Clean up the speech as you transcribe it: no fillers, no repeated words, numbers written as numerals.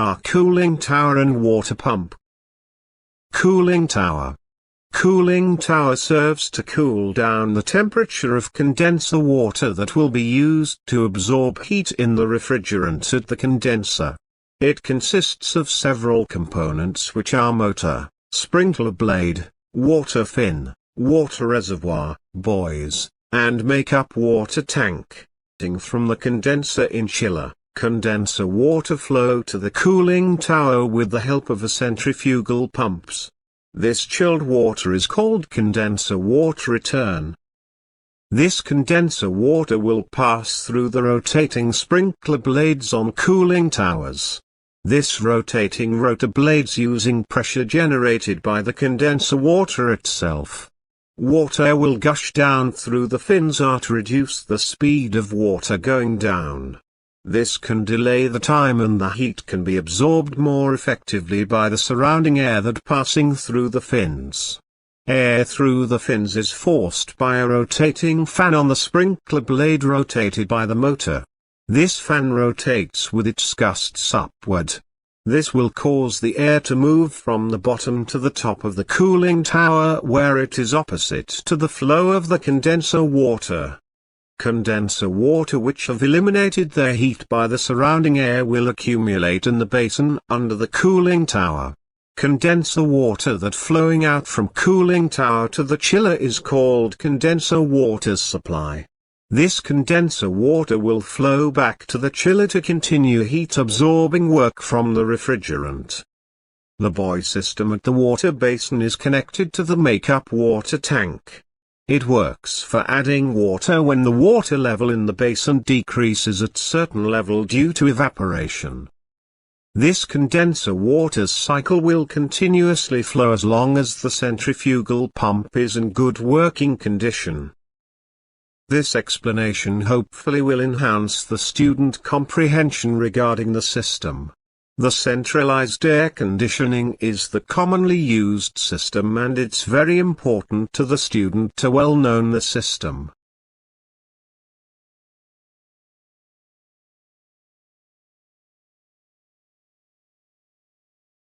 are cooling tower and water pump. Cooling tower. Cooling tower serves to cool down the temperature of condenser water that will be used to absorb heat in the refrigerant at the condenser. It consists of several components which are motor, sprinkler blade, water fin, water reservoir, buoys, and make-up water tank. From the condenser in chiller, condenser water flow to the cooling tower with the help of a centrifugal pumps. This chilled water is called condenser water return. This condenser water will pass through the rotating sprinkler blades on cooling towers. This rotating rotor blades using pressure generated by the condenser water itself. Water will gush down through the fins to reduce the speed of water going down. This can delay the time and the heat can be absorbed more effectively by the surrounding air that passing through the fins. Air through the fins is forced by a rotating fan on the sprinkler blade rotated by the motor. This fan rotates with its gusts upward. This will cause the air to move from the bottom to the top of the cooling tower where it is opposite to the flow of the condenser water. Condenser water which have eliminated their heat by the surrounding air will accumulate in the basin under the cooling tower. Condenser water that flowing out from cooling tower to the chiller is called condenser water supply. This condenser water will flow back to the chiller to continue heat absorbing work from the refrigerant. The buoy system at the water basin is connected to the make-up water tank. It works for adding water when the water level in the basin decreases at certain level due to evaporation. This condenser water cycle will continuously flow as long as the centrifugal pump is in good working condition. This explanation hopefully will enhance the student comprehension regarding the system. The centralized air conditioning is the commonly used system and it's very important to the student to well know the system.